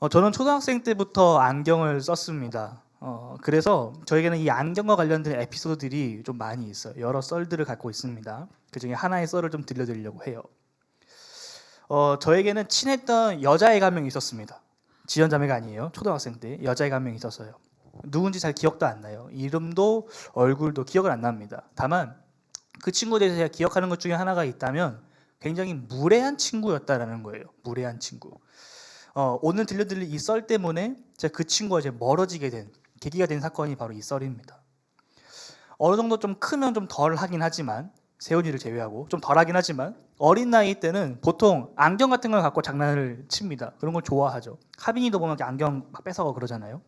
저는 초등학생 때부터 안경을 썼습니다. 그래서 저에게는 이 안경과 관련된 에피소드들이 좀 많이 있어요. 여러 썰들을 갖고 있습니다. 그 중에 하나의 썰을 좀 들려드리려고 해요. 저에게는 친했던 여자애가 한 명 있었습니다. 지연자매가 아니에요. 초등학생 때 여자애가 한 명 있었어요. 누군지 잘 기억도 안 나요. 이름도 얼굴도 기억을 안 납니다. 다만 그 친구에 대해서 제가 기억하는 것 중에 하나가 있다면 굉장히 무례한 친구였다라는 거예요. 무례한 친구. 오늘 들려드릴 이 썰 때문에 제가 그 친구와 이제 멀어지게 된 계기가 된 사건이 바로 이 썰입니다. 어느 정도 좀 크면 좀 덜 하긴 하지만, 세훈이를 제외하고 좀 덜 하긴 하지만, 어린 나이 때는 보통 안경 같은 걸 갖고 장난을 칩니다. 그런 걸 좋아하죠. 하빈이도 보면 안경 막 뺏어가고 그러잖아요.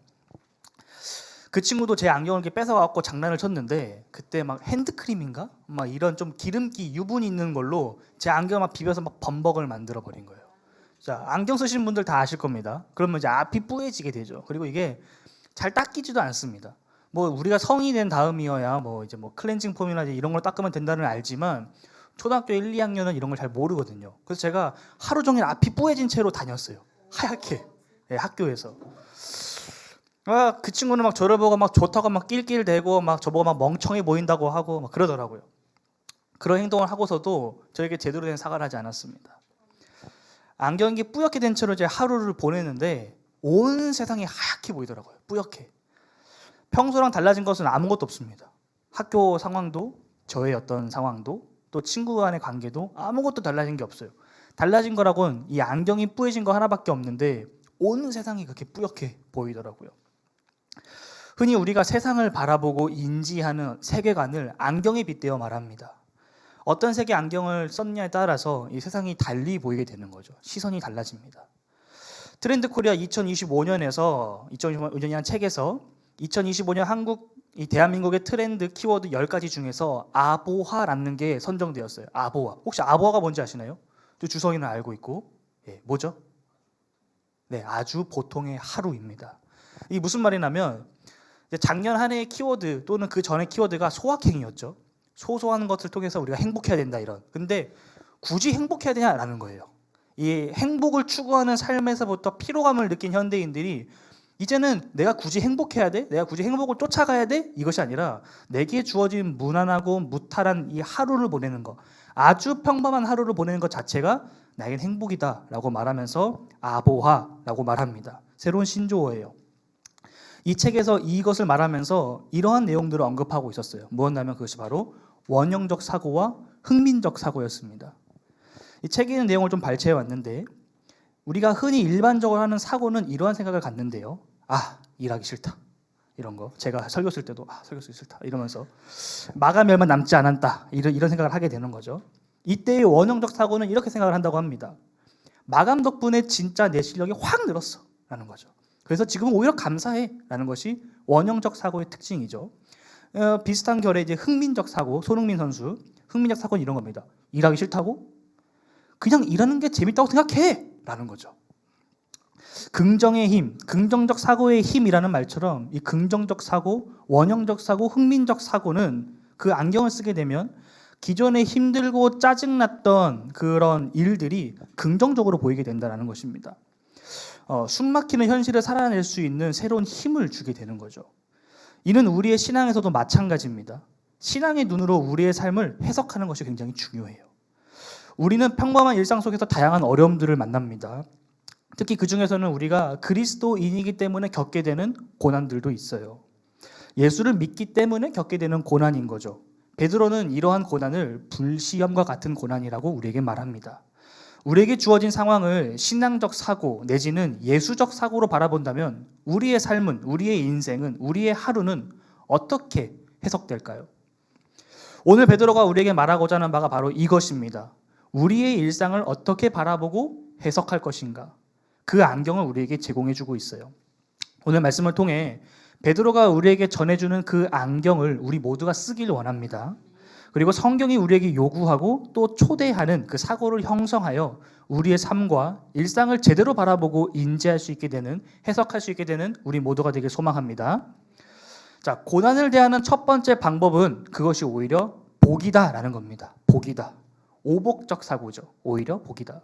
그 친구도 제 안경을 이렇게 뺏어갖고 장난을 쳤는데, 그때 막 핸드크림인가? 막 이런 좀 기름기, 유분 있는 걸로 제 안경을 막 비벼서 막 범벅을 만들어 버린 거예요. 자, 안경 쓰시는 분들 다 아실 겁니다. 그러면 이제 앞이 뿌얘지게 되죠. 그리고 이게 잘 닦이지도 않습니다. 뭐 우리가 성인이 된 다음이어야 뭐 이제 뭐 클렌징 폼이나 이런 걸 닦으면 된다는 알지만, 초등학교 1, 2학년은 이런 걸 잘 모르거든요. 그래서 제가 하루 종일 앞이 뿌얘진 채로 다녔어요. 하얗게. 네, 학교에서. 그 친구는 막 저를 보고 막 좋다고 막 낄낄대고 막 저보고 막 멍청해 보인다고 하고 막 그러더라고요. 그런 행동을 하고서도 저에게 제대로 된 사과를 하지 않았습니다. 안경이 뿌옇게 된 채로 이제 하루를 보내는데 온 세상이 하얗게 보이더라고요. 뿌옇게. 평소랑 달라진 것은 아무것도 없습니다. 학교 상황도, 저의 어떤 상황도, 또 친구 간의 관계도 아무것도 달라진 게 없어요. 달라진 거라고는 이 안경이 뿌얘진 거 하나밖에 없는데 온 세상이 그렇게 뿌옇게 보이더라고요. 흔히 우리가 세상을 바라보고 인지하는 세계관을 안경에 빗대어 말합니다. 어떤 색의 안경을 썼냐에 따라서 이 세상이 달리 보이게 되는 거죠. 시선이 달라집니다. 트렌드 코리아 2025년에서 2025년이라는 책에서 2025년 이 대한민국의 트렌드 키워드 10가지 중에서 아보하라는 게 선정되었어요. 아보하. 혹시 아보하가 뭔지 아시나요? 또 주성이는 알고 있고. 뭐죠? 네, 아주 보통의 하루입니다. 이게 무슨 말이냐면 작년 한 해의 키워드 또는 그 전의 키워드가 소확행이었죠. 소소한 것을 통해서 우리가 행복해야 된다 이런. 근데 굳이 행복해야 되냐라는 거예요. 이 행복을 추구하는 삶에서부터 피로감을 느낀 현대인들이 이제는 내가 굳이 행복해야 돼? 내가 굳이 행복을 쫓아가야 돼? 이것이 아니라 내게 주어진 무난하고 무탈한 이 하루를 보내는 것, 아주 평범한 하루를 보내는 것 자체가 나에겐 행복이다라고 말하면서 아보하라고 말합니다. 새로운 신조어예요. 이 책에서 이것을 말하면서 이러한 내용들을 언급하고 있었어요. 무엇이냐면 그것이 바로 원형적 사고와 흥민적 사고였습니다. 이 책에 있는 내용을 좀 발췌해 왔는데, 우리가 흔히 일반적으로 하는 사고는 이러한 생각을 갖는데요. 일하기 싫다. 이런 거. 제가 설교 쓸 때도 설교 쓰기 싫다. 이러면서 마감이 얼마 남지 않았다. 이런 생각을 하게 되는 거죠. 이때의 원형적 사고는 이렇게 생각을 한다고 합니다. 마감 덕분에 진짜 내 실력이 확 늘었어. 라는 거죠. 그래서 지금 오히려 감사해. 라는 것이 원형적 사고의 특징이죠. 비슷한 결의 이제 흥민적 사고, 손흥민 선수. 흥민적 사고는 이런 겁니다. 일하기 싫다고? 그냥 일하는 게 재밌다고 생각해. 라는 거죠. 긍정의 힘, 긍정적 사고의 힘이라는 말처럼 이 긍정적 사고, 원형적 사고, 흥민적 사고는 그 안경을 쓰게 되면 기존에 힘들고 짜증났던 그런 일들이 긍정적으로 보이게 된다는 것입니다. 숨막히는 현실을 살아낼 수 있는 새로운 힘을 주게 되는 거죠. 이는 우리의 신앙에서도 마찬가지입니다. 신앙의 눈으로 우리의 삶을 해석하는 것이 굉장히 중요해요. 우리는 평범한 일상 속에서 다양한 어려움들을 만납니다. 특히 그 중에서는 우리가 그리스도인이기 때문에 겪게 되는 고난들도 있어요. 예수를 믿기 때문에 겪게 되는 고난인 거죠. 베드로는 이러한 고난을 불시험과 같은 고난이라고 우리에게 말합니다. 우리에게 주어진 상황을 신앙적 사고 내지는 예수적 사고로 바라본다면 우리의 삶은, 우리의 인생은, 우리의 하루는 어떻게 해석될까요? 오늘 베드로가 우리에게 말하고자 하는 바가 바로 이것입니다. 우리의 일상을 어떻게 바라보고 해석할 것인가? 그 안경을 우리에게 제공해주고 있어요. 오늘 말씀을 통해 베드로가 우리에게 전해주는 그 안경을 우리 모두가 쓰길 원합니다. 그리고 성경이 우리에게 요구하고 또 초대하는 그 사고를 형성하여 우리의 삶과 일상을 제대로 바라보고 인지할 수 있게 되는, 해석할 수 있게 되는 우리 모두가 되길 소망합니다. 자, 고난을 대하는 첫 번째 방법은 그것이 오히려 복이다라는 겁니다. 복이다. 오복적 사고죠. 오히려 복이다.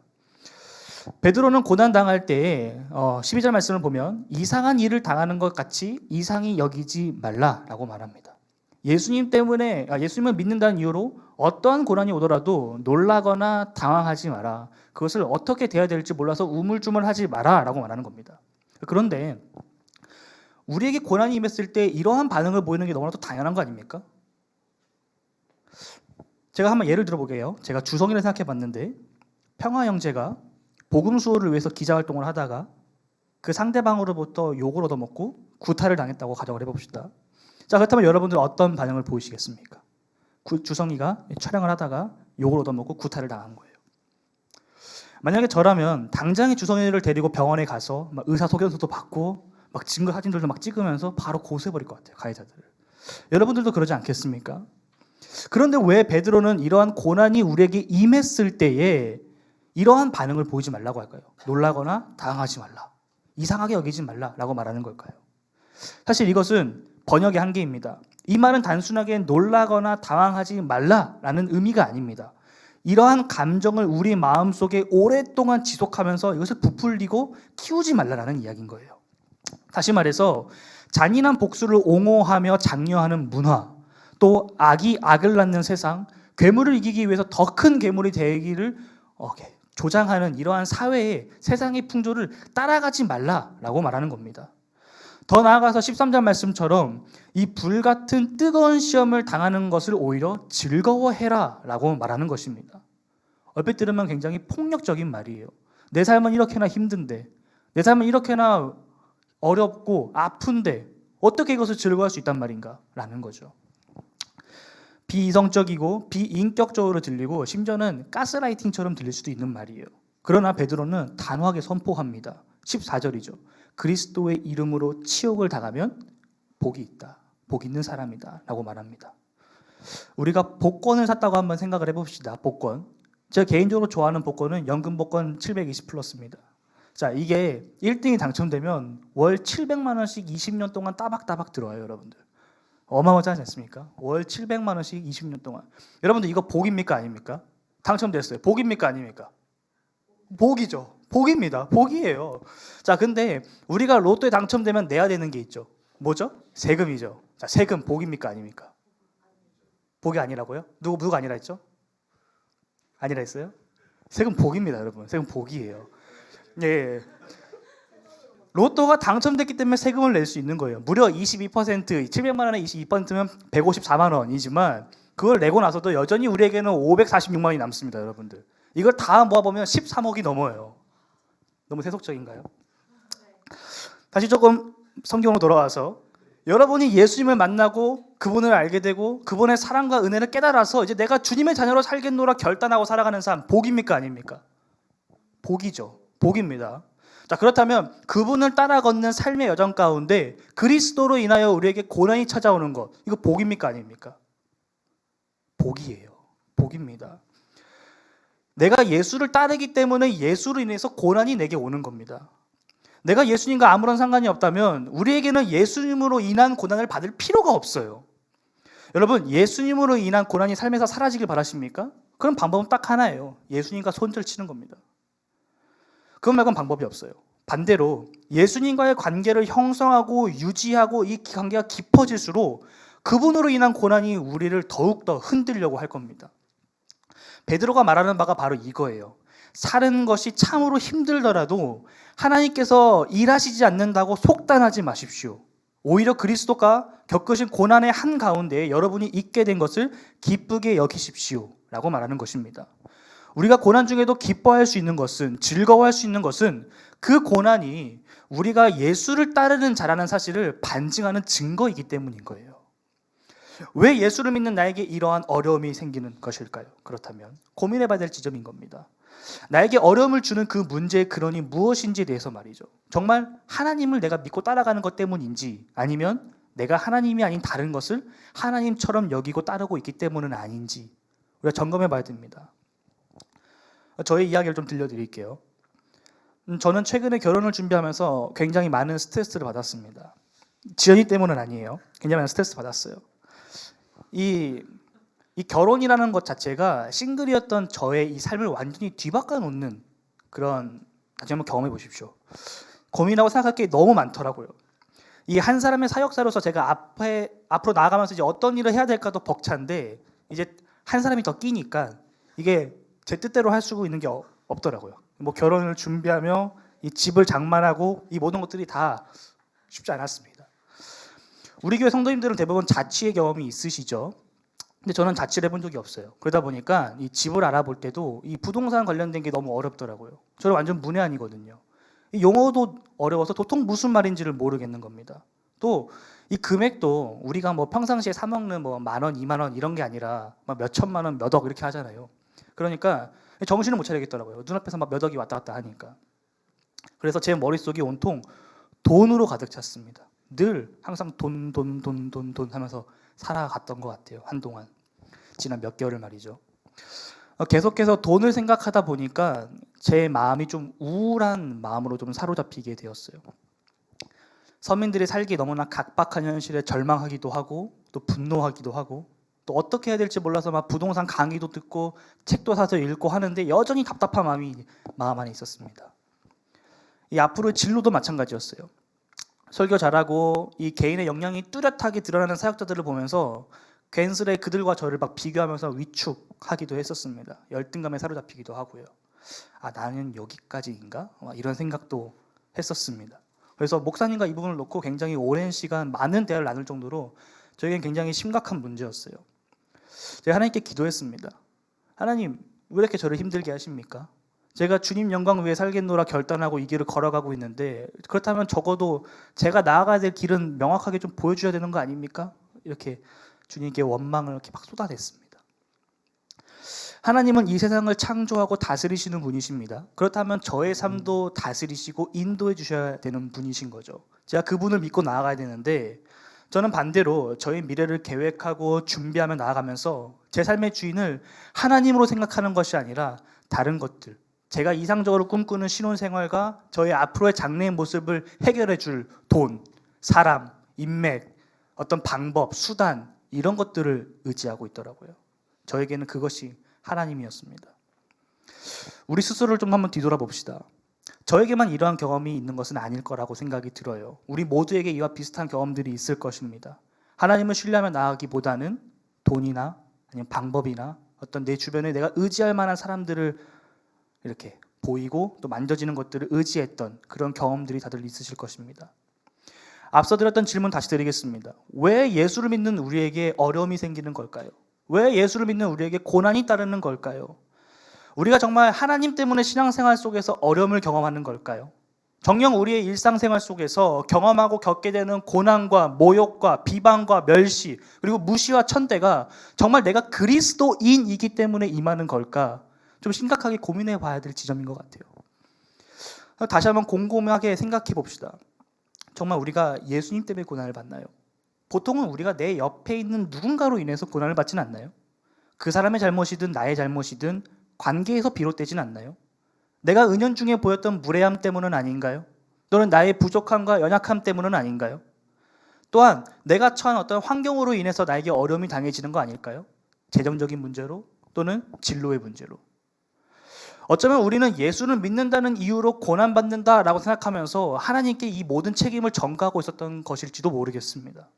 베드로는 고난 당할 때 12절 말씀을 보면 이상한 일을 당하는 것 같이 이상히 여기지 말라라고 말합니다. 예수님을 믿는다는 이유로 어떠한 고난이 오더라도 놀라거나 당황하지 마라. 그것을 어떻게 대해야 될지 몰라서 우물쭈물하지 마라라고 말하는 겁니다. 그런데 우리에게 고난이 임했을 때 이러한 반응을 보이는 게 너무나도 당연한 거 아닙니까? 제가 한번 예를 들어보게요. 제가 주성이를 생각해 봤는데 평화 형제가 복음 수호를 위해서 기자 활동을 하다가 그 상대방으로부터 욕을 얻어먹고 구타를 당했다고 가정을 해봅시다. 자, 그렇다면 여러분들 어떤 반응을 보이시겠습니까? 주성이가 촬영을 하다가 욕을 얻어먹고 구타를 당한 거예요. 만약에 저라면 당장에 주성이를 데리고 병원에 가서 막 의사소견서도 받고 막 증거 사진들도 막 찍으면서 바로 고소해버릴 것 같아요, 가해자들을. 여러분들도 그러지 않겠습니까? 그런데 왜 베드로는 이러한 고난이 우리에게 임했을 때에 이러한 반응을 보이지 말라고 할까요? 놀라거나 당황하지 말라, 이상하게 여기지 말라라고 말하는 걸까요? 사실 이것은 번역의 한계입니다. 이 말은 단순하게 놀라거나 당황하지 말라라는 의미가 아닙니다. 이러한 감정을 우리 마음속에 오랫동안 지속하면서 이것을 부풀리고 키우지 말라라는 이야기인 거예요. 다시 말해서 잔인한 복수를 옹호하며 장려하는 문화, 또 악이 악을 낳는 세상, 괴물을 이기기 위해서 더 큰 괴물이 되기를 조장하는 이러한 사회의 세상의 풍조를 따라가지 말라라고 말하는 겁니다. 더 나아가서 13절 말씀처럼 이 불같은 뜨거운 시험을 당하는 것을 오히려 즐거워해라 라고 말하는 것입니다. 얼핏 들으면 굉장히 폭력적인 말이에요. 내 삶은 이렇게나 힘든데, 내 삶은 이렇게나 어렵고 아픈데 어떻게 이것을 즐거워할 수 있단 말인가 라는 거죠. 비이성적이고 비인격적으로 들리고 심지어는 가스라이팅처럼 들릴 수도 있는 말이에요. 그러나 베드로는 단호하게 선포합니다. 14절이죠. 그리스도의 이름으로 치욕을 당하면 복이 있다. 복 있는 사람이다 라고 말합니다. 우리가 복권을 샀다고 한번 생각을 해봅시다. 복권. 제가 개인적으로 좋아하는 복권은 연금 복권 720 플러스입니다. 자, 이게 1등이 당첨되면 월 700만 원씩 20년 동안 따박따박 들어와요, 여러분들. 어마어마하지 않습니까? 월 700만 원씩 20년 동안. 여러분들 이거 복입니까 아닙니까? 당첨됐어요. 복입니까 아닙니까? 복이죠. 복입니다. 복이에요. 자, 근데 우리가 로또에 당첨되면 내야 되는 게 있죠. 뭐죠? 세금이죠. 자, 세금 복입니까 아닙니까? 복이 아니라고요? 누가 아니라 했죠? 아니라 했어요? 세금 복입니다, 여러분. 세금 복이에요. 예. 로또가 당첨됐기 때문에 세금을 낼 수 있는 거예요. 무려 22%, 700만 원에 22%면 154만 원이지만 그걸 내고 나서도 여전히 우리에게는 546만 원이 남습니다, 여러분들. 이걸 다 모아보면 13억이 넘어요. 너무 세속적인가요? 다시 조금 성경으로 돌아와서 여러분이 예수님을 만나고 그분을 알게 되고 그분의 사랑과 은혜를 깨달아서 이제 내가 주님의 자녀로 살겠노라 결단하고 살아가는 삶, 복입니까 아닙니까? 복이죠. 복입니다. 자, 그렇다면 그분을 따라 걷는 삶의 여정 가운데 그리스도로 인하여 우리에게 고난이 찾아오는 것, 이거 복입니까 아닙니까? 복이에요. 복입니다. 내가 예수를 따르기 때문에 예수로 인해서 고난이 내게 오는 겁니다. 내가 예수님과 아무런 상관이 없다면 우리에게는 예수님으로 인한 고난을 받을 필요가 없어요. 여러분, 예수님으로 인한 고난이 삶에서 사라지길 바라십니까? 그럼 방법은 딱 하나예요. 예수님과 손절 치는 겁니다. 그것 말고는 방법이 없어요. 반대로 예수님과의 관계를 형성하고 유지하고 이 관계가 깊어질수록 그분으로 인한 고난이 우리를 더욱더 흔들려고 할 겁니다. 베드로가 말하는 바가 바로 이거예요. 사는 것이 참으로 힘들더라도 하나님께서 일하시지 않는다고 속단하지 마십시오. 오히려 그리스도가 겪으신 고난의 한가운데 여러분이 있게 된 것을 기쁘게 여기십시오 라고 말하는 것입니다. 우리가 고난 중에도 기뻐할 수 있는 것은, 즐거워할 수 있는 것은 그 고난이 우리가 예수를 따르는 자라는 사실을 반증하는 증거이기 때문인 거예요. 왜 예수를 믿는 나에게 이러한 어려움이 생기는 것일까요? 그렇다면 고민해봐야 될 지점인 겁니다. 나에게 어려움을 주는 그 문제의 근원이 무엇인지에 대해서 말이죠. 정말 하나님을 내가 믿고 따라가는 것 때문인지, 아니면 내가 하나님이 아닌 다른 것을 하나님처럼 여기고 따르고 있기 때문은 아닌지 우리가 점검해봐야 됩니다. 저의 이야기를 좀 들려드릴게요. 저는 최근에 결혼을 준비하면서 굉장히 많은 스트레스를 받았습니다. 지연이 때문은 아니에요. 굉장히 많은 스트레스 받았어요. 이 결혼이라는 것 자체가 싱글이었던 저의 이 삶을 완전히 뒤바꿔 놓는 그런 나중에 한번 경험해 보십시오. 고민하고 생각할 게 너무 많더라고요. 이 한 사람의 사역자로서 제가 앞으로 나아가면서 이제 어떤 일을 해야 될까도 벅찬데 이제 한 사람이 더 끼니까 이게 제 뜻대로 할 수 있는 게 없더라고요. 뭐 결혼을 준비하며 이 집을 장만하고 이 모든 것들이 다 쉽지 않았습니다. 우리 교회 성도님들은 대부분 자취의 경험이 있으시죠. 근데 저는 자취를 해본 적이 없어요. 그러다 보니까 이 집을 알아볼 때도 이 부동산 관련된 게 너무 어렵더라고요. 저는 완전 문외한이거든요. 이 용어도 어려워서 도통 무슨 말인지를 모르겠는 겁니다. 또 이 금액도 우리가 뭐 평상시에 사 먹는 뭐 10,000원, 20,000원 이런 게 아니라 막 몇 천만 원, 몇 억 이렇게 하잖아요. 그러니까 정신을 못 차리겠더라고요. 눈앞에서 막 몇 억이 왔다 갔다 하니까. 그래서 제 머릿속이 온통 돈으로 가득 찼습니다. 늘 항상 돈 하면서 살아갔던 것 같아요. 한동안. 지난 몇 개월을 말이죠. 계속해서 돈을 생각하다 보니까 제 마음이 좀 우울한 마음으로 좀 사로잡히게 되었어요. 서민들이 살기 너무나 각박한 현실에 절망하기도 하고 또 분노하기도 하고 또 어떻게 해야 될지 몰라서 막 부동산 강의도 듣고 책도 사서 읽고 하는데 여전히 답답한 마음 안에 있었습니다. 이 앞으로의 진로도 마찬가지였어요. 설교 잘하고 이 개인의 역량이 뚜렷하게 드러나는 사역자들을 보면서 괜스레 그들과 저를 막 비교하면서 위축하기도 했었습니다. 열등감에 사로잡히기도 하고요. 아, 나는 여기까지인가? 이런 생각도 했었습니다. 그래서 목사님과 이 부분을 놓고 굉장히 오랜 시간 많은 대화를 나눌 정도로 저에겐 굉장히 심각한 문제였어요. 제가 하나님께 기도했습니다. 하나님, 왜 이렇게 저를 힘들게 하십니까? 제가 주님 영광 위에 살겠노라 결단하고 이 길을 걸어가고 있는데 그렇다면 적어도 제가 나아가야 될 길은 명확하게 좀 보여줘야 되는 거 아닙니까? 이렇게 주님께 원망을 이렇게 막 쏟아냈습니다. 하나님은 이 세상을 창조하고 다스리시는 분이십니다. 그렇다면 저의 삶도 다스리시고 인도해 주셔야 되는 분이신 거죠. 제가 그분을 믿고 나아가야 되는데 저는 반대로 저의 미래를 계획하고 준비하며 나아가면서 제 삶의 주인을 하나님으로 생각하는 것이 아니라 다른 것들, 제가 이상적으로 꿈꾸는 신혼생활과 저의 앞으로의 장래의 모습을 해결해 줄 돈, 사람, 인맥, 어떤 방법, 수단 이런 것들을 의지하고 있더라고요. 저에게는 그것이 하나님이었습니다. 우리 스스로를 좀 한번 뒤돌아봅시다. 저에게만 이러한 경험이 있는 것은 아닐 거라고 생각이 들어요. 우리 모두에게 이와 비슷한 경험들이 있을 것입니다. 하나님을 신뢰하며 나아가기보다는 돈이나 아니면 방법이나 어떤 내 주변에 내가 의지할 만한 사람들을 이렇게 보이고 또 만져지는 것들을 의지했던 그런 경험들이 다들 있으실 것입니다. 앞서 드렸던 질문 다시 드리겠습니다. 왜 예수를 믿는 우리에게 어려움이 생기는 걸까요? 왜 예수를 믿는 우리에게 고난이 따르는 걸까요? 우리가 정말 하나님 때문에 신앙생활 속에서 어려움을 경험하는 걸까요? 정녕 우리의 일상생활 속에서 경험하고 겪게 되는 고난과 모욕과 비방과 멸시 그리고 무시와 천대가 정말 내가 그리스도인이기 때문에 임하는 걸까? 좀 심각하게 고민해 봐야 될 지점인 것 같아요. 다시 한번 곰곰하게 생각해 봅시다. 정말 우리가 예수님 때문에 고난을 받나요? 보통은 우리가 내 옆에 있는 누군가로 인해서 고난을 받지는 않나요? 그 사람의 잘못이든 나의 잘못이든 관계에서 비롯되진 않나요? 내가 은연중에 보였던 무례함 때문은 아닌가요? 또는 나의 부족함과 연약함 때문은 아닌가요? 또한 내가 처한 어떤 환경으로 인해서 나에게 어려움이 당해지는 거 아닐까요? 재정적인 문제로 또는 진로의 문제로. 어쩌면 우리는 예수를 믿는다는 이유로 고난받는다라고 생각하면서 하나님께 이 모든 책임을 전가하고 있었던 것일지도 모르겠습니다.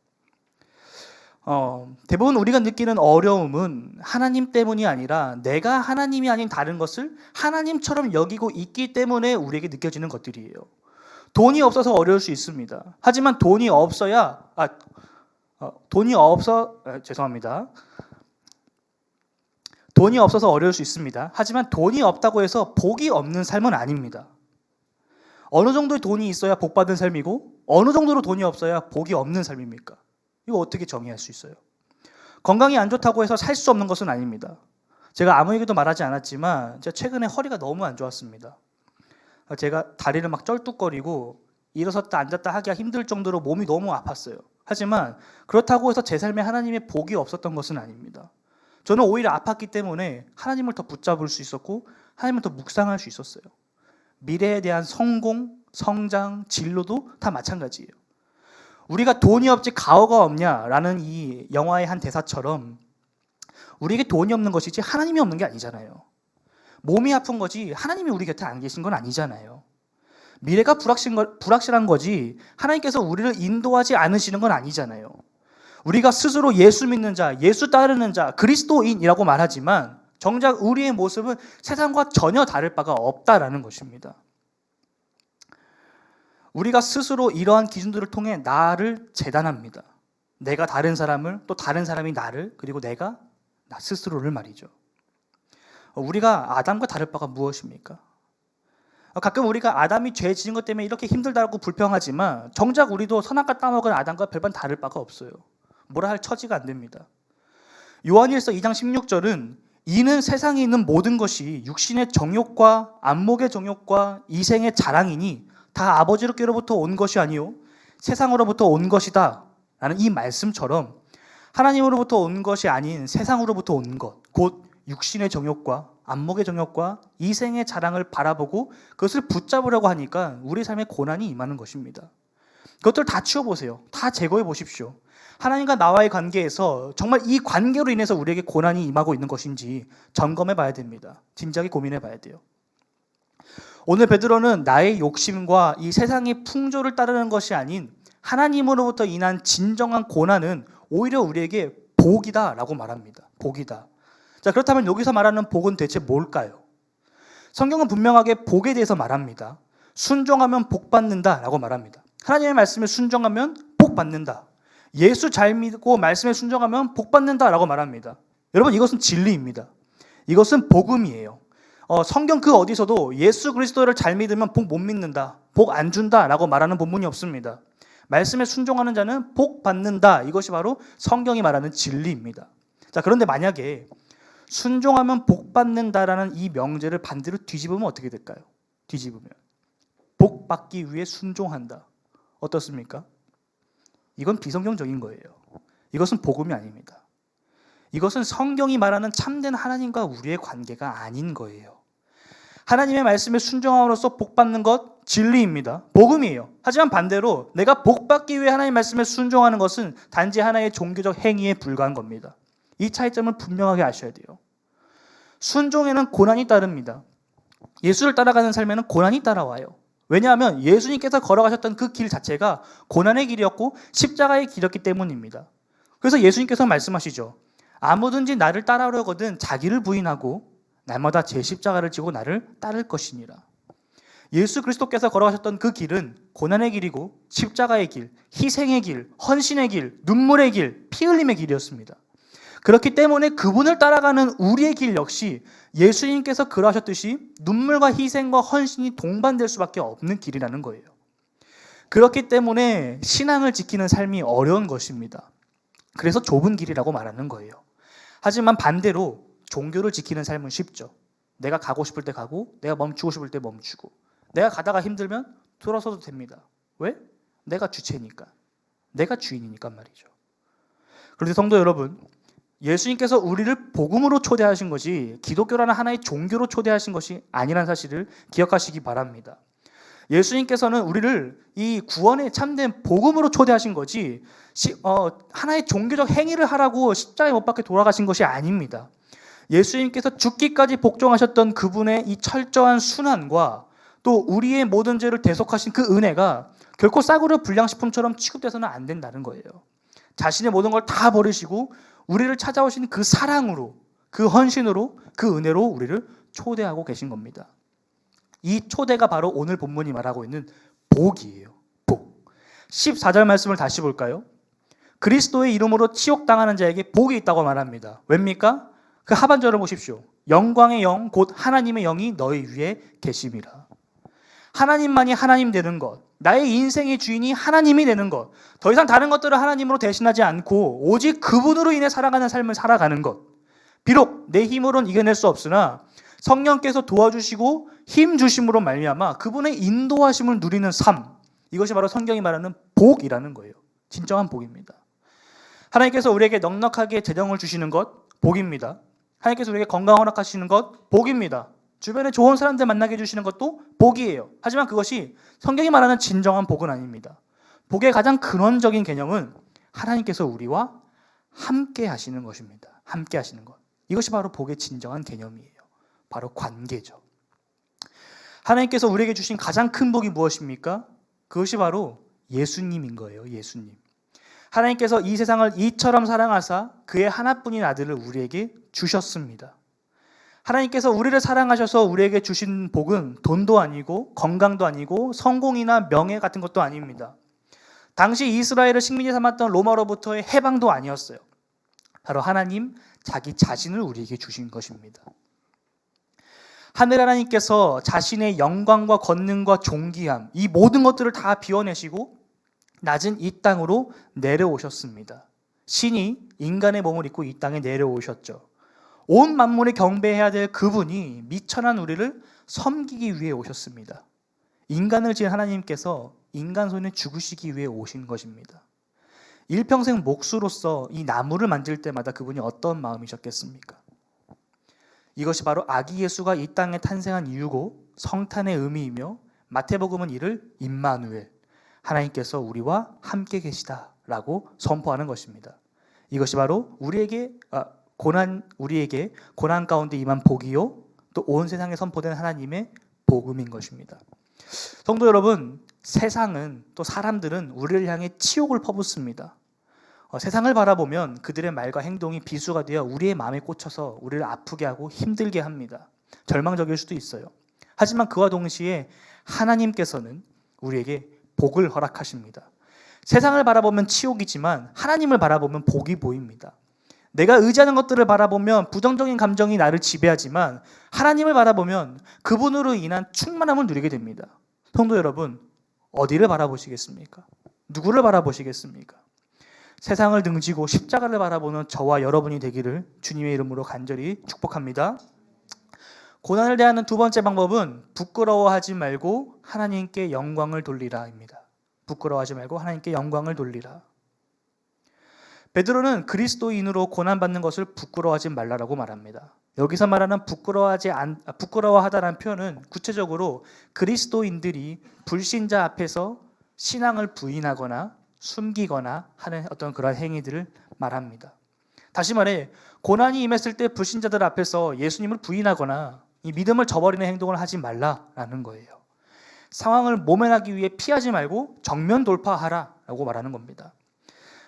대부분 우리가 느끼는 어려움은 하나님 때문이 아니라 내가 하나님이 아닌 다른 것을 하나님처럼 여기고 있기 때문에 우리에게 느껴지는 것들이에요. 돈이 없어서 어려울 수 있습니다. 하지만 돈이 없어서 어려울 수 있습니다. 하지만 돈이 없다고 해서 복이 없는 삶은 아닙니다. 어느 정도의 돈이 있어야 복 받은 삶이고 어느 정도로 돈이 없어야 복이 없는 삶입니까? 이거 어떻게 정의할 수 있어요? 건강이 안 좋다고 해서 살 수 없는 것은 아닙니다. 제가 아무에게도 말하지 않았지만 제가 최근에 허리가 너무 안 좋았습니다. 제가 다리를 막 쩔뚝거리고 일어섰다 앉았다 하기가 힘들 정도로 몸이 너무 아팠어요. 하지만 그렇다고 해서 제 삶에 하나님의 복이 없었던 것은 아닙니다. 저는 오히려 아팠기 때문에 하나님을 더 붙잡을 수 있었고 하나님을 더 묵상할 수 있었어요. 미래에 대한 성공, 성장, 진로도 다 마찬가지예요. 우리가 돈이 없지 가오가 없냐라는 이 영화의 한 대사처럼 우리에게 돈이 없는 것이지 하나님이 없는 게 아니잖아요. 몸이 아픈 거지 하나님이 우리 곁에 안 계신 건 아니잖아요. 미래가 불확실한 거지 하나님께서 우리를 인도하지 않으시는 건 아니잖아요. 우리가 스스로 예수 믿는 자, 예수 따르는 자, 그리스도인이라고 말하지만 정작 우리의 모습은 세상과 전혀 다를 바가 없다라는 것입니다. 우리가 스스로 이러한 기준들을 통해 나를 재단합니다. 내가 다른 사람을, 또 다른 사람이 나를, 그리고 내가 나 스스로를 말이죠. 우리가 아담과 다를 바가 무엇입니까? 가끔 우리가 아담이 죄 지은 것 때문에 이렇게 힘들다고 불평하지만 정작 우리도 선악과 따먹은 아담과 별반 다를 바가 없어요. 뭐라 할 처지가 안 됩니다. 요한일서 2장 16절은 이는 세상에 있는 모든 것이 육신의 정욕과 안목의 정욕과 이생의 자랑이니 다 아버지로부터 온 것이 아니요 세상으로부터 온 것이다 라는 이 말씀처럼 하나님으로부터 온 것이 아닌 세상으로부터 온 것, 곧 육신의 정욕과 안목의 정욕과 이생의 자랑을 바라보고 그것을 붙잡으려고 하니까 우리 삶에 고난이 임하는 것입니다. 그것들 다 치워보세요. 다 제거해 보십시오. 하나님과 나와의 관계에서 정말 이 관계로 인해서 우리에게 고난이 임하고 있는 것인지 점검해 봐야 됩니다. 진지하게 고민해 봐야 돼요. 오늘 베드로는 나의 욕심과 이 세상의 풍조를 따르는 것이 아닌 하나님으로부터 인한 진정한 고난은 오히려 우리에게 복이다라고 말합니다. 복이다. 자, 그렇다면 여기서 말하는 복은 대체 뭘까요? 성경은 분명하게 복에 대해서 말합니다. 순종하면 복 받는다라고 말합니다. 하나님의 말씀에 순종하면 복 받는다. 예수 잘 믿고 말씀에 순종하면 복 받는다라고 말합니다. 여러분, 이것은 진리입니다. 이것은 복음이에요. 성경 그 어디서도 예수 그리스도를 잘 믿으면 복 못 믿는다, 복 안 준다라고 말하는 본문이 없습니다. 말씀에 순종하는 자는 복 받는다. 이것이 바로 성경이 말하는 진리입니다. 자, 그런데 만약에 순종하면 복 받는다라는 이 명제를 반대로 뒤집으면 어떻게 될까요? 뒤집으면 복 받기 위해 순종한다. 어떻습니까? 이건 비성경적인 거예요. 이것은 복음이 아닙니다. 이것은 성경이 말하는 참된 하나님과 우리의 관계가 아닌 거예요. 하나님의 말씀에 순종함으로써 복 받는 것 진리입니다. 복음이에요. 하지만 반대로 내가 복 받기 위해 하나님의 말씀에 순종하는 것은 단지 하나의 종교적 행위에 불과한 겁니다. 이 차이점을 분명하게 아셔야 돼요. 순종에는 고난이 따릅니다. 예수를 따라가는 삶에는 고난이 따라와요. 왜냐하면 예수님께서 걸어가셨던 그 길 자체가 고난의 길이었고 십자가의 길이었기 때문입니다. 그래서 예수님께서 말씀하시죠. 아무든지 나를 따라오려거든 자기를 부인하고 날마다 제 십자가를 지고 나를 따를 것이니라. 예수 그리스도께서 걸어가셨던 그 길은 고난의 길이고 십자가의 길, 희생의 길, 헌신의 길, 눈물의 길, 피 흘림의 길이었습니다. 그렇기 때문에 그분을 따라가는 우리의 길 역시 예수님께서 그러하셨듯이 눈물과 희생과 헌신이 동반될 수밖에 없는 길이라는 거예요. 그렇기 때문에 신앙을 지키는 삶이 어려운 것입니다. 그래서 좁은 길이라고 말하는 거예요. 하지만 반대로 종교를 지키는 삶은 쉽죠. 내가 가고 싶을 때 가고 내가 멈추고 싶을 때 멈추고 내가 가다가 힘들면 돌아서도 됩니다. 왜? 내가 주체니까. 내가 주인이니까 말이죠. 그런데 성도 여러분, 예수님께서 우리를 복음으로 초대하신 것이 기독교라는 하나의 종교로 초대하신 것이 아니라는 사실을 기억하시기 바랍니다. 예수님께서는 우리를 이 구원의 참된 복음으로 초대하신 거지 하나의 종교적 행위를 하라고 십자가에 못 박혀 돌아가신 것이 아닙니다. 예수님께서 죽기까지 복종하셨던 그분의 이 철저한 순환과 또 우리의 모든 죄를 대속하신 그 은혜가 결코 싸구려 불량식품처럼 취급돼서는 안 된다는 거예요. 자신의 모든 걸 다 버리시고 우리를 찾아오신 그 사랑으로, 그 헌신으로, 그 은혜로 우리를 초대하고 계신 겁니다. 이 초대가 바로 오늘 본문이 말하고 있는 복이에요. 복. 14절 말씀을 다시 볼까요? 그리스도의 이름으로 치욕당하는 자에게 복이 있다고 말합니다. 왜입니까? 그 하반절을 보십시오. 영광의 영, 곧 하나님의 영이 너희 위에 계심이라. 하나님만이 하나님 되는 것, 나의 인생의 주인이 하나님이 되는 것, 더 이상 다른 것들을 하나님으로 대신하지 않고 오직 그분으로 인해 살아가는 삶을 살아가는 것. 비록 내 힘으로는 이겨낼 수 없으나 성령께서 도와주시고 힘 주심으로 말미암아 그분의 인도하심을 누리는 삶, 이것이 바로 성경이 말하는 복이라는 거예요. 진정한 복입니다. 하나님께서 우리에게 넉넉하게 재정을 주시는 것 복입니다. 하나님께서 우리에게 건강 허락하시는 것 복입니다. 주변에 좋은 사람들 만나게 해주시는 것도 복이에요. 하지만 그것이 성경이 말하는 진정한 복은 아닙니다. 복의 가장 근원적인 개념은 하나님께서 우리와 함께 하시는 것입니다. 함께 하시는 것. 이것이 바로 복의 진정한 개념이에요. 바로 관계죠. 하나님께서 우리에게 주신 가장 큰 복이 무엇입니까? 그것이 바로 예수님인 거예요. 예수님. 하나님께서 이 세상을 이처럼 사랑하사 그의 하나뿐인 아들을 우리에게 주셨습니다. 하나님께서 우리를 사랑하셔서 우리에게 주신 복은 돈도 아니고 건강도 아니고 성공이나 명예 같은 것도 아닙니다. 당시 이스라엘을 식민지 삼았던 로마로부터의 해방도 아니었어요. 바로 하나님 자기 자신을 우리에게 주신 것입니다. 하늘 하나님께서 자신의 영광과 권능과 존귀함, 이 모든 것들을 다 비워내시고 낮은 이 땅으로 내려오셨습니다. 신이 인간의 몸을 입고 이 땅에 내려오셨죠. 온 만물에 경배해야 될 그분이 미천한 우리를 섬기기 위해 오셨습니다. 인간을 지은 하나님께서 인간 손에 죽으시기 위해 오신 것입니다. 일평생 몫으로서 이 나무를 만질 때마다 그분이 어떤 마음이셨겠습니까? 이것이 바로 아기 예수가 이 땅에 탄생한 이유고 성탄의 의미이며 마태복음은 이를 임마누엘, 하나님께서 우리와 함께 계시다라고 선포하는 것입니다. 이것이 바로 우리에게 고난 가운데 임한 복이요 또 온 세상에 선포된 하나님의 복음인 것입니다. 성도 여러분, 세상은 또 사람들은 우리를 향해 치욕을 퍼붓습니다. 세상을 바라보면 그들의 말과 행동이 비수가 되어 우리의 마음에 꽂혀서 우리를 아프게 하고 힘들게 합니다. 절망적일 수도 있어요. 하지만 그와 동시에 하나님께서는 우리에게 복을 허락하십니다. 세상을 바라보면 치욕이지만 하나님을 바라보면 복이 보입니다. 내가 의지하는 것들을 바라보면 부정적인 감정이 나를 지배하지만 하나님을 바라보면 그분으로 인한 충만함을 누리게 됩니다. 성도 여러분, 어디를 바라보시겠습니까? 누구를 바라보시겠습니까? 세상을 등지고 십자가를 바라보는 저와 여러분이 되기를 주님의 이름으로 간절히 축복합니다. 고난을 대하는 두 번째 방법은 부끄러워하지 말고 하나님께 영광을 돌리라입니다. 부끄러워하지 말고 하나님께 영광을 돌리라. 베드로는 그리스도인으로 고난받는 것을 부끄러워하지 말라라고 말합니다. 여기서 말하는 부끄러워하다라는 표현은 구체적으로 그리스도인들이 불신자 앞에서 신앙을 부인하거나 숨기거나 하는 어떤 그런 행위들을 말합니다. 다시 말해 고난이 임했을 때 불신자들 앞에서 예수님을 부인하거나 이 믿음을 저버리는 행동을 하지 말라라는 거예요. 상황을 모면하기 위해 피하지 말고 정면 돌파하라라고 말하는 겁니다.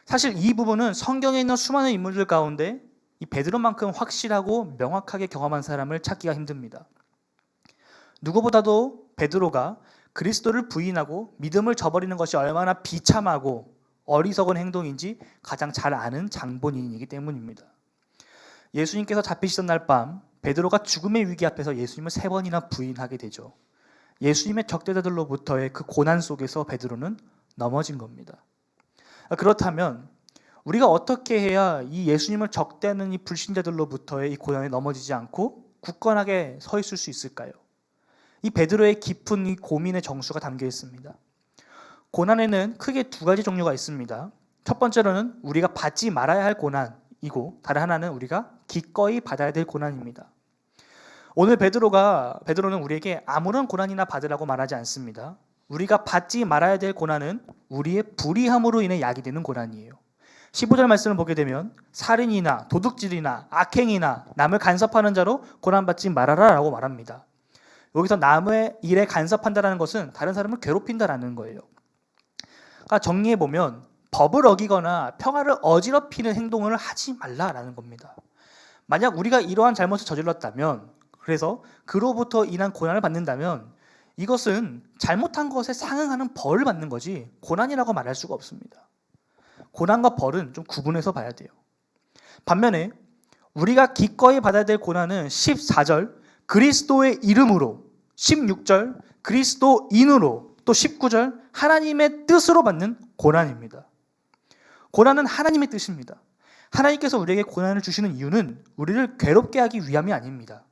사실 이 부분은 성경에 있는 수많은 인물들 가운데 이 베드로만큼 확실하고 명확하게 경험한 사람을 찾기가 힘듭니다. 누구보다도 베드로가 그리스도를 부인하고 믿음을 저버리는 것이 얼마나 비참하고 어리석은 행동인지 가장 잘 아는 장본인이기 때문입니다. 예수님께서 잡히시던 날 밤 베드로가 죽음의 위기 앞에서 예수님을 3번이나 부인하게 되죠. 예수님의 적대자들로부터의 그 고난 속에서 베드로는 넘어진 겁니다. 그렇다면 우리가 어떻게 해야 이 예수님을 적대하는 이 불신자들로부터의 이 고난에 넘어지지 않고 굳건하게 서 있을 수 있을까요? 이 베드로의 깊은 이 고민의 정수가 담겨 있습니다. 고난에는 크게 2가지 종류가 있습니다. 첫 번째로는 우리가 받지 말아야 할 고난이고 다른 하나는 우리가 기꺼이 받아야 될 고난입니다. 오늘 베드로는 우리에게 아무런 고난이나 받으라고 말하지 않습니다. 우리가 받지 말아야 될 고난은 우리의 불의함으로 인해 야기되는 고난이에요. 15절 말씀을 보게 되면 살인이나 도둑질이나 악행이나 남을 간섭하는 자로 고난받지 말아라 라고 말합니다. 여기서 남의 일에 간섭한다는 것은 다른 사람을 괴롭힌다라는 거예요. 그러니까 정리해보면 법을 어기거나 평화를 어지럽히는 행동을 하지 말라라는 겁니다. 만약 우리가 이러한 잘못을 저질렀다면 그래서 그로부터 인한 고난을 받는다면 이것은 잘못한 것에 상응하는 벌을 받는 거지 고난이라고 말할 수가 없습니다. 고난과 벌은 좀 구분해서 봐야 돼요. 반면에 우리가 기꺼이 받아야 될 고난은 14절 그리스도의 이름으로, 16절 그리스도인으로, 또 19절 하나님의 뜻으로 받는 고난입니다. 고난은 하나님의 뜻입니다. 하나님께서 우리에게 고난을 주시는 이유는 우리를 괴롭게 하기 위함이 아닙니다.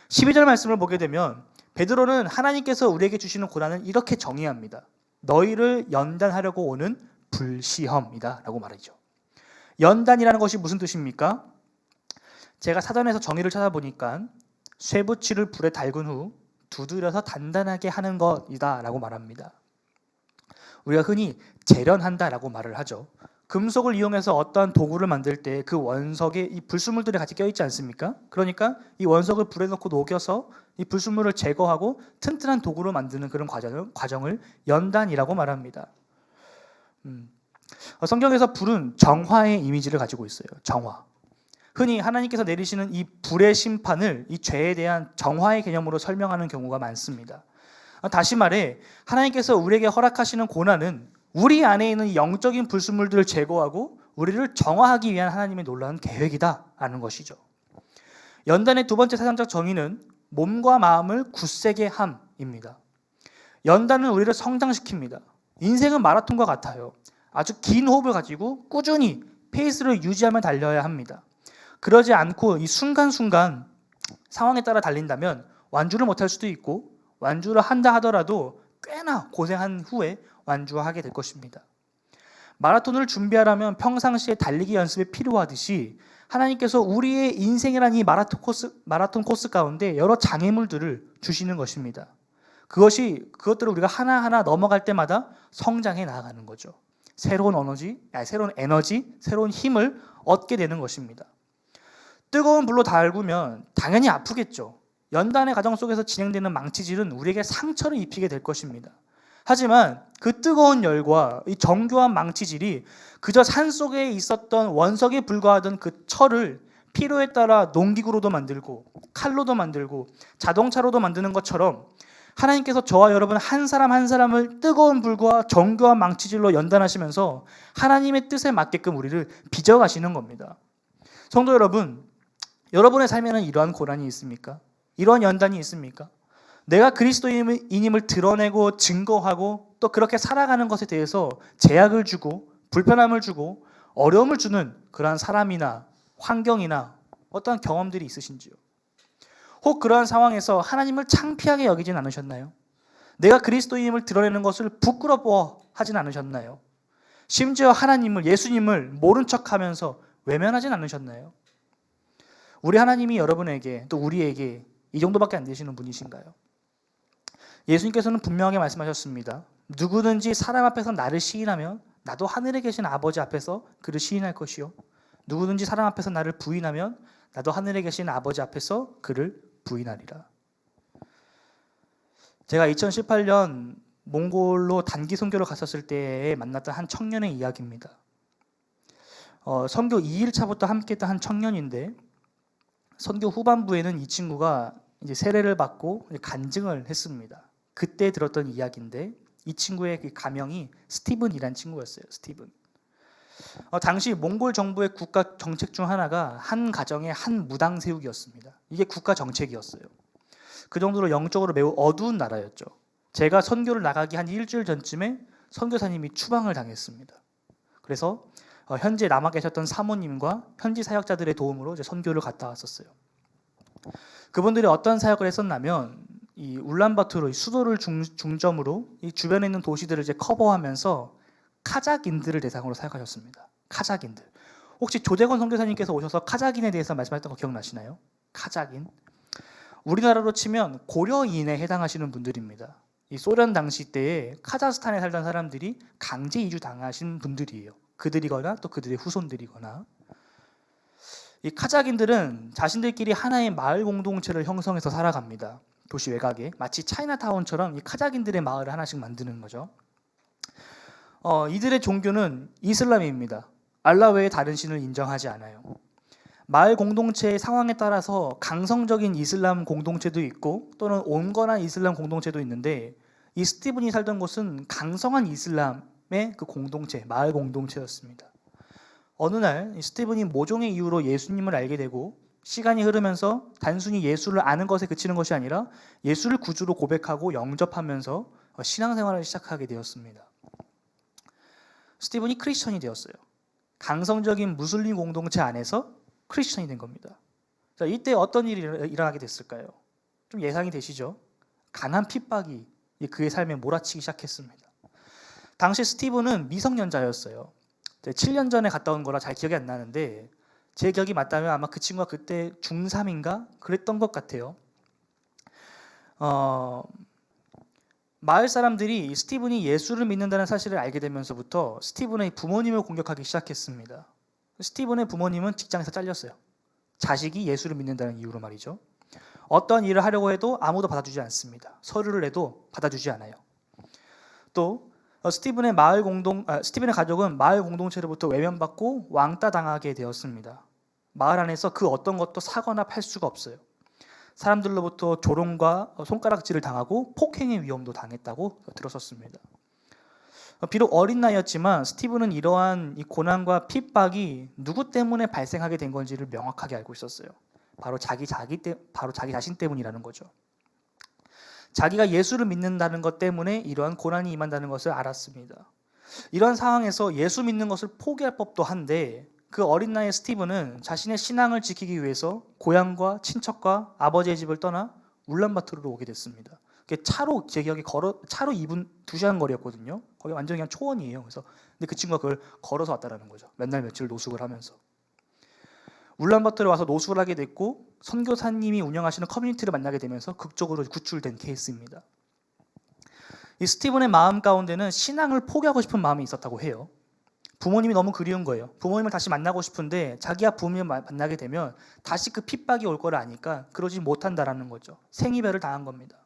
12절 말씀을 보게 되면 베드로는 하나님께서 우리에게 주시는 고난을 이렇게 정의합니다. 너희를 연단하려고 오는 불시험이다 라고 말하죠. 연단이라는 것이 무슨 뜻입니까? 제가 사전에서 정의를 찾아보니까 쇠붙이를 불에 달군 후 두드려서 단단하게 하는 것이다 라고 말합니다. 우리가 흔히 재련한다 라고 말을 하죠. 금속을 이용해서 어떠한 도구를 만들 때 그 원석에 이 불순물들이 같이 껴있지 않습니까? 그러니까 이 원석을 불에 넣고 녹여서 이 불순물을 제거하고 튼튼한 도구로 만드는 그런 과정을 연단이라고 말합니다. 성경에서 불은 정화의 이미지를 가지고 있어요. 정화. 흔히 하나님께서 내리시는 이 불의 심판을 이 죄에 대한 정화의 개념으로 설명하는 경우가 많습니다. 다시 말해 하나님께서 우리에게 허락하시는 고난은 우리 안에 있는 영적인 불순물들을 제거하고 우리를 정화하기 위한 하나님의 놀라운 계획이다라는 것이죠. 연단의 두 번째 사상적 정의는 몸과 마음을 굳세게 함입니다. 연단은 우리를 성장시킵니다. 인생은 마라톤과 같아요. 아주 긴 호흡을 가지고 꾸준히 페이스를 유지하며 달려야 합니다. 그러지 않고 이 순간순간 상황에 따라 달린다면 완주를 못할 수도 있고 완주를 한다 하더라도 꽤나 고생한 후에 완주하게 될 것입니다. 마라톤을 준비하려면 평상시에 달리기 연습이 필요하듯이 하나님께서 우리의 인생이라는 이 마라톤 코스 가운데 여러 장애물들을 주시는 것입니다. 그것들을 우리가 하나하나 넘어갈 때마다 성장해 나아가는 거죠. 새로운 에너지, 새로운 힘을 얻게 되는 것입니다. 뜨거운 불로 달구면 당연히 아프겠죠. 연단의 과정 속에서 진행되는 망치질은 우리에게 상처를 입히게 될 것입니다. 하지만 그 뜨거운 열과 이 정교한 망치질이 그저 산속에 있었던 원석에 불과하던 그 철을 필요에 따라 농기구로도 만들고 칼로도 만들고 자동차로도 만드는 것처럼 하나님께서 저와 여러분 한 사람 한 사람을 뜨거운 불과 정교한 망치질로 연단하시면서 하나님의 뜻에 맞게끔 우리를 빚어가시는 겁니다. 성도 여러분, 여러분의 삶에는 이러한 고난이 있습니까? 이러한 연단이 있습니까? 내가 그리스도인임을 드러내고 증거하고 또 그렇게 살아가는 것에 대해서 제약을 주고 불편함을 주고 어려움을 주는 그러한 사람이나 환경이나 어떠한 경험들이 있으신지요? 혹 그러한 상황에서 하나님을 창피하게 여기진 않으셨나요? 내가 그리스도인임을 드러내는 것을 부끄러워하진 않으셨나요? 심지어 하나님을, 예수님을 모른 척하면서 외면하진 않으셨나요? 우리 하나님이 여러분에게 또 우리에게 이 정도밖에 안 되시는 분이신가요? 예수님께서는 분명하게 말씀하셨습니다. 누구든지 사람 앞에서 나를 시인하면 나도 하늘에 계신 아버지 앞에서 그를 시인할 것이요, 누구든지 사람 앞에서 나를 부인하면 나도 하늘에 계신 아버지 앞에서 그를 부인하리라. 제가 2018년 몽골로 단기 선교를 갔었을 때에 만났던 한 청년의 이야기입니다. 선교 2일차부터 함께했던 한 청년인데 선교 후반부에는 이 친구가 이제 세례를 받고 간증을 했습니다. 그때 들었던 이야기인데 이 친구의 그 가명이 스티븐이란 친구였어요. 스티븐. 당시 몽골 정부의 국가 정책 중 하나가 한 가정에 한 무당 세우기였습니다. 이게 국가 정책이었어요. 그 정도로 영적으로 매우 어두운 나라였죠. 제가 선교를 나가기 한 일주일 전쯤에 선교사님이 추방을 당했습니다. 그래서 현재 남아 계셨던 사모님과 현지 사역자들의 도움으로 이제 선교를 갔다 왔었어요. 그분들이 어떤 사역을 했었냐면 이 울란바토르 수도를 중점으로 이 주변에 있는 도시들을 이제 커버하면서 카자흐인들을 대상으로 사역하셨습니다. 카자흐인들. 혹시 조재권 선교사님께서 오셔서 카자흐인에 대해서 말씀하셨던 거 기억나시나요? 카자흐인. 우리나라로 치면 고려인에 해당하시는 분들입니다. 이 소련 당시 때에 카자흐스탄에 살던 사람들이 강제 이주 당하신 분들이에요. 그들이거나 또 그들의 후손들이거나. 이 카자흐인들은 자신들끼리 하나의 마을 공동체를 형성해서 살아갑니다. 도시 외곽에 마치 차이나타운처럼 이 카자흐인들의 마을을 하나씩 만드는 거죠. 이들의 종교는 이슬람입니다. 알라 외에 다른 신을 인정하지 않아요. 마을 공동체의 상황에 따라서 강성적인 이슬람 공동체도 있고 또는 온건한 이슬람 공동체도 있는데 이 스티븐이 살던 곳은 강성한 이슬람의 그 공동체, 마을 공동체였습니다. 어느 날 스티븐이 모종의 이유로 예수님을 알게 되고 시간이 흐르면서 단순히 예수를 아는 것에 그치는 것이 아니라 예수를 구주로 고백하고 영접하면서 신앙생활을 시작하게 되었습니다. 스티븐이 크리스천이 되었어요. 강성적인 무슬림 공동체 안에서 크리스천이 된 겁니다. 자, 이때 어떤 일이 일어나게 됐을까요? 좀 예상이 되시죠? 강한 핍박이 그의 삶에 몰아치기 시작했습니다. 당시 스티븐은 미성년자였어요. 7년 전에 갔다 온 거라 잘 기억이 안 나는데 제 기억이 맞다면 아마 그 친구가 그때 중3인가 그랬던 것 같아요. 마을 사람들이 스티븐이 예수를 믿는다는 사실을 알게 되면서부터 스티븐의 부모님을 공격하기 시작했습니다. 스티븐의 부모님은 직장에서 잘렸어요. 자식이 예수를 믿는다는 이유로 말이죠. 어떤 일을 하려고 해도 아무도 받아주지 않습니다. 서류를 내도 받아주지 않아요. 또 스티븐의 가족은 마을 공동체로부터 외면받고 왕따 당하게 되었습니다. 마을 안에서 그 어떤 것도 사거나 팔 수가 없어요. 사람들로부터 조롱과 손가락질을 당하고 폭행의 위험도 당했다고 들었었습니다. 비록 어린 나이였지만 스티븐은 이러한 이 고난과 핍박이 누구 때문에 발생하게 된 건지를 명확하게 알고 있었어요. 바로 자기 자신 때문이라는 거죠. 자기가 예수를 믿는다는 것 때문에 이러한 고난이 임한다는 것을 알았습니다. 이러한 상황에서 예수 믿는 것을 포기할 법도 한데 그 어린 나이의 스티븐은 자신의 신앙을 지키기 위해서 고향과 친척과 아버지의 집을 떠나 울란바토르로 오게 됐습니다. 차로 제 기억에 차로 2시간 거리였거든요. 거기 완전 그냥 초원이에요. 그래서 근데 그 친구가 그걸 걸어서 왔다라는 거죠. 몇 날 며칠 노숙을 하면서. 울란바토르에 와서 노숙을 하게 됐고 선교사님이 운영하시는 커뮤니티를 만나게 되면서 극적으로 구출된 케이스입니다. 이 스티븐의 마음 가운데는 신앙을 포기하고 싶은 마음이 있었다고 해요. 부모님이 너무 그리운 거예요. 부모님을 다시 만나고 싶은데 자기가 부모님을 만나게 되면 다시 그 핍박이 올 거를 아니까 그러지 못한다라는 거죠. 생이별을 당한 겁니다.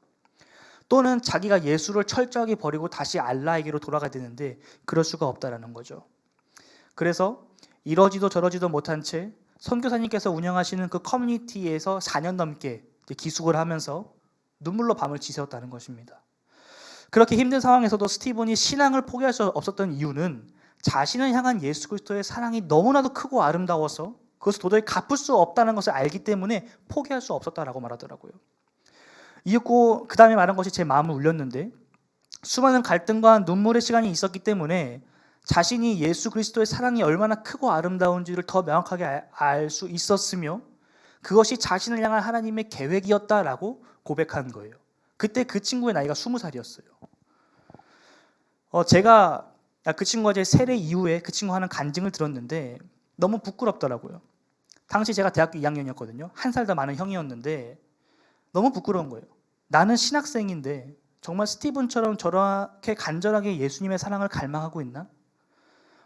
또는 자기가 예수를 철저하게 버리고 다시 알라에게로 돌아가야 되는데 그럴 수가 없다라는 거죠. 그래서 이러지도 저러지도 못한 채 선교사님께서 운영하시는 그 커뮤니티에서 4년 넘게 기숙을 하면서 눈물로 밤을 지새웠다는 것입니다. 그렇게 힘든 상황에서도 스티븐이 신앙을 포기할 수 없었던 이유는 자신을 향한 예수 그리스도의 사랑이 너무나도 크고 아름다워서 그것을 도저히 갚을 수 없다는 것을 알기 때문에 포기할 수 없었다라고 말하더라고요. 이윽고 그 다음에 말한 것이 제 마음을 울렸는데 수많은 갈등과 눈물의 시간이 있었기 때문에 자신이 예수 그리스도의 사랑이 얼마나 크고 아름다운지를 더 명확하게 알 수 있었으며 그것이 자신을 향한 하나님의 계획이었다라고 고백한 거예요. 그때 그 친구의 나이가 20살이었어요. 제가 그 친구가 제 세례 이후에 그 친구 하는 간증을 들었는데 너무 부끄럽더라고요. 당시 제가 대학교 2학년이었거든요. 한 살 더 많은 형이었는데 너무 부끄러운 거예요. 나는 신학생인데 정말 스티븐처럼 저렇게 간절하게 예수님의 사랑을 갈망하고 있나?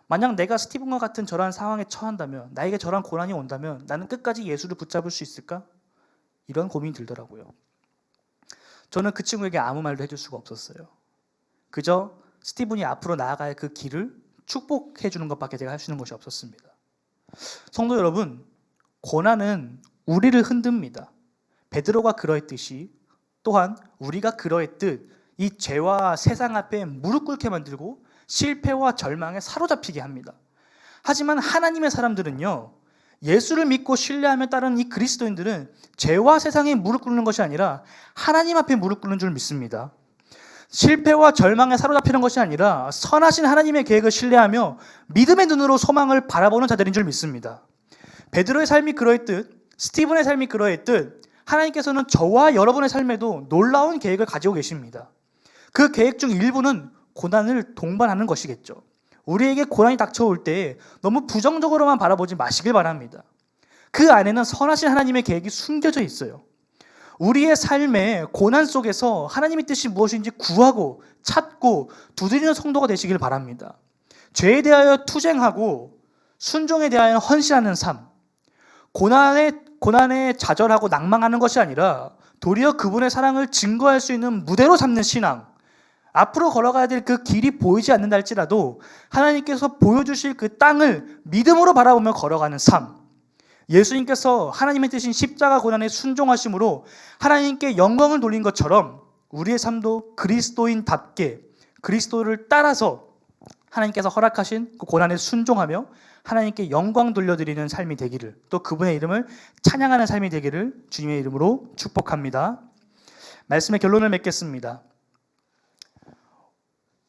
만약 내가 스티븐과 같은 저러한 상황에 처한다면, 나에게 저러한 고난이 온다면 나는 끝까지 예수를 붙잡을 수 있을까? 이런 고민이 들더라고요. 저는 그 친구에게 아무 말도 해줄 수가 없었어요. 그저 스티븐이 앞으로 나아갈 그 길을 축복해 주는 것밖에 제가 할 수 있는 것이 없었습니다. 성도 여러분, 고난은 우리를 흔듭니다. 베드로가 그러했듯이 또한 우리가 그러했듯 이 죄와 세상 앞에 무릎 꿇게 만들고 실패와 절망에 사로잡히게 합니다. 하지만 하나님의 사람들은요, 예수를 믿고 신뢰하며 따르는 이 그리스도인들은 죄와 세상에 무릎 꿇는 것이 아니라 하나님 앞에 무릎 꿇는 줄 믿습니다. 실패와 절망에 사로잡히는 것이 아니라 선하신 하나님의 계획을 신뢰하며 믿음의 눈으로 소망을 바라보는 자들인 줄 믿습니다. 베드로의 삶이 그러했듯 스티븐의 삶이 그러했듯 하나님께서는 저와 여러분의 삶에도 놀라운 계획을 가지고 계십니다. 그 계획 중 일부는 고난을 동반하는 것이겠죠. 우리에게 고난이 닥쳐올 때 너무 부정적으로만 바라보지 마시길 바랍니다. 그 안에는 선하신 하나님의 계획이 숨겨져 있어요. 우리의 삶의 고난 속에서 하나님의 뜻이 무엇인지 구하고 찾고 두드리는 성도가 되시길 바랍니다. 죄에 대하여 투쟁하고 순종에 대하여 헌신하는 삶, 고난에 좌절하고 낭망하는 것이 아니라 도리어 그분의 사랑을 증거할 수 있는 무대로 삼는 신앙, 앞으로 걸어가야 될 그 길이 보이지 않는다 할지라도 하나님께서 보여주실 그 땅을 믿음으로 바라보며 걸어가는 삶, 예수님께서 하나님의 뜻인 십자가 고난에 순종하심으로 하나님께 영광을 돌린 것처럼 우리의 삶도 그리스도인답게 그리스도를 따라서 하나님께서 허락하신 그 고난에 순종하며 하나님께 영광 돌려드리는 삶이 되기를, 또 그분의 이름을 찬양하는 삶이 되기를 주님의 이름으로 축복합니다. 말씀의 결론을 맺겠습니다.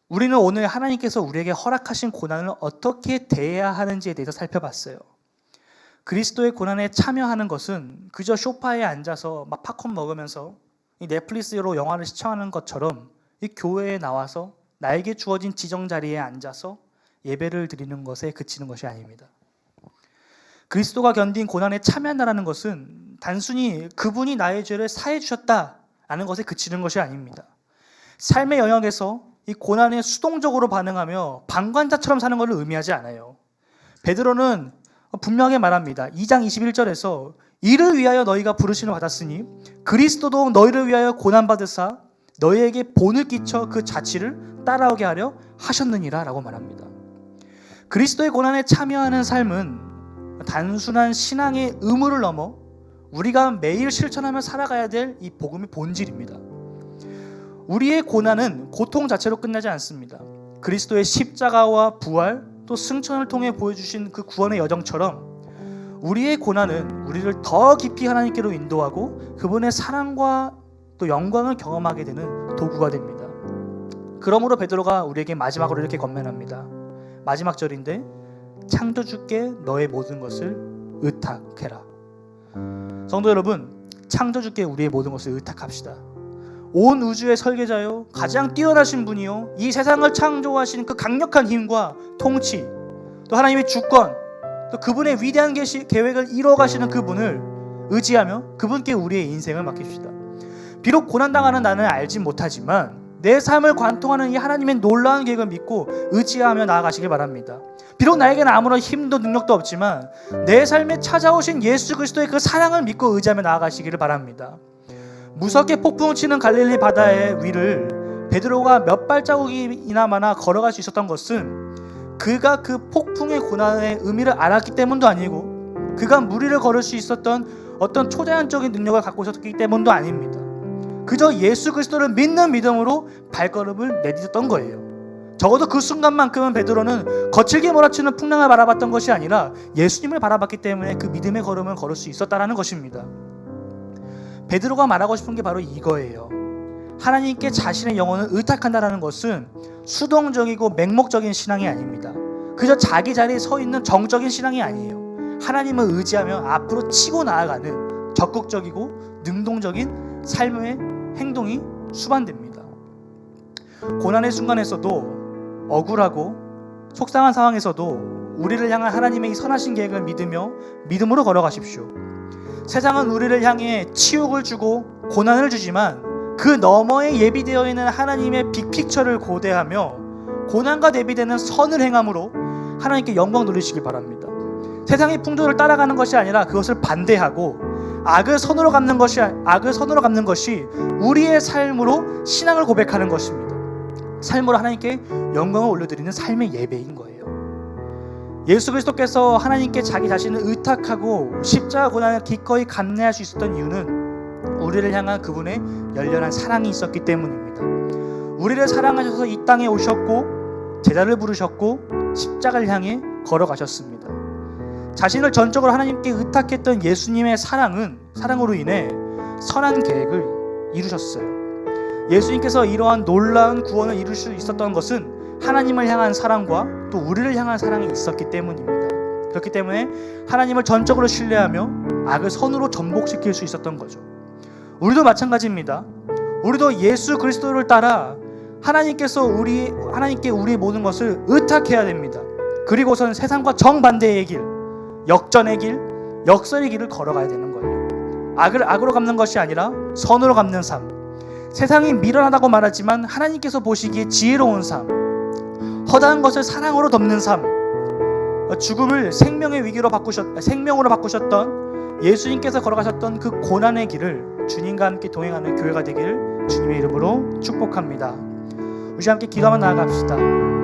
우리는 오늘 하나님께서 우리에게 허락하신 고난을 어떻게 대해야 하는지에 대해서 살펴봤어요. 그리스도의 고난에 참여하는 것은 그저 소파에 앉아서 막 팝콘 먹으면서 이 넷플릭스로 영화를 시청하는 것처럼 이 교회에 나와서 나에게 주어진 지정 자리에 앉아서 예배를 드리는 것에 그치는 것이 아닙니다. 그리스도가 견딘 고난에 참여한다는 것은 단순히 그분이 나의 죄를 사해 주셨다라는 것에 그치는 것이 아닙니다. 삶의 영역에서 이 고난에 수동적으로 반응하며 방관자처럼 사는 것을 의미하지 않아요. 베드로는 분명하게 말합니다. 2장 21절에서 이를 위하여 너희가 부르심을 받았으니 그리스도도 너희를 위하여 고난받으사 너희에게 본을 끼쳐 그 자취를 따라오게 하려 하셨느니라 라고 말합니다. 그리스도의 고난에 참여하는 삶은 단순한 신앙의 의무를 넘어 우리가 매일 실천하며 살아가야 될 이 복음의 본질입니다. 우리의 고난은 고통 자체로 끝나지 않습니다. 그리스도의 십자가와 부활 또 승천을 통해 보여주신 그 구원의 여정처럼 우리의 고난은 우리를 더 깊이 하나님께로 인도하고 그분의 사랑과 또 영광을 경험하게 되는 도구가 됩니다. 그러므로 베드로가 우리에게 마지막으로 이렇게 권면합니다. 마지막 절인데 창조주께 너의 모든 것을 의탁해라. 성도 여러분, 창조주께 우리의 모든 것을 의탁합시다. 온 우주의 설계자요, 가장 뛰어나신 분이요, 이 세상을 창조하신 그 강력한 힘과 통치, 또 하나님의 주권, 또 그분의 위대한 계획을 이루어가시는 그분을 의지하며 그분께 우리의 인생을 맡깁시다. 비록 고난당하는 나는 알지 못하지만 내 삶을 관통하는 이 하나님의 놀라운 계획을 믿고 의지하며 나아가시길 바랍니다. 비록 나에게는 아무런 힘도 능력도 없지만 내 삶에 찾아오신 예수 그리스도의 그 사랑을 믿고 의지하며 나아가시기를 바랍니다. 무섭게 폭풍을 치는 갈릴리 바다의 위를 베드로가 몇 발자국이나마나 걸어갈 수 있었던 것은 그가 그 폭풍의 고난의 의미를 알았기 때문도 아니고 그가 무리를 걸을 수 있었던 어떤 초자연적인 능력을 갖고 있었기 때문도 아닙니다. 그저 예수 그리스도를 믿는 믿음으로 발걸음을 내딛었던 거예요. 적어도 그 순간만큼은 베드로는 거칠게 몰아치는 풍랑을 바라봤던 것이 아니라 예수님을 바라봤기 때문에 그 믿음의 걸음을 걸을 수 있었다는 것입니다. 베드로가 말하고 싶은 게 바로 이거예요. 하나님께 자신의 영혼을 의탁한다는 것은 수동적이고 맹목적인 신앙이 아닙니다. 그저 자기 자리에 서 있는 정적인 신앙이 아니에요. 하나님을 의지하며 앞으로 치고 나아가는 적극적이고 능동적인 삶의 행동이 수반됩니다. 고난의 순간에서도 억울하고 속상한 상황에서도 우리를 향한 하나님의 이 선하신 계획을 믿으며 믿음으로 걸어가십시오. 세상은 우리를 향해 치욕을 주고 고난을 주지만 그 너머에 예비되어 있는 하나님의 빅픽처를 고대하며 고난과 대비되는 선을 행함으로 하나님께 영광 돌리시길 바랍니다. 세상의 풍조를 따라가는 것이 아니라 그것을 반대하고 악을 선으로 갚는 것이 우리의 삶으로 신앙을 고백하는 것입니다. 삶으로 하나님께 영광을 올려드리는 삶의 예배인 거예요. 예수 그리스도께서 하나님께 자기 자신을 의탁하고 십자가 고난을 기꺼이 감내할 수 있었던 이유는 우리를 향한 그분의 열렬한 사랑이 있었기 때문입니다. 우리를 사랑하셔서 이 땅에 오셨고 제자를 부르셨고 십자가를 향해 걸어가셨습니다. 자신을 전적으로 하나님께 의탁했던 예수님의 사랑으로 인해 선한 계획을 이루셨어요. 예수님께서 이러한 놀라운 구원을 이룰 수 있었던 것은 하나님을 향한 사랑과 또 우리를 향한 사랑이 있었기 때문입니다. 그렇기 때문에 하나님을 전적으로 신뢰하며 악을 선으로 전복시킬 수 있었던 거죠. 우리도 마찬가지입니다. 우리도 예수 그리스도를 따라 하나님께 우리의 모든 것을 의탁해야 됩니다. 그리고선 세상과 정반대의 길, 역전의 길, 역설의 길을 걸어가야 되는 거예요. 악을 악으로 갚는 것이 아니라 선으로 갚는 삶. 세상이 미련하다고 말하지만 하나님께서 보시기에 지혜로운 삶. 허다한 것을 사랑으로 덮는 삶. 죽음을 생명으로 바꾸셨던 예수님께서 걸어가셨던 그 고난의 길을 주님과 함께 동행하는 교회가 되기를 주님의 이름으로 축복합니다. 우리 함께 기도하며 나아갑시다.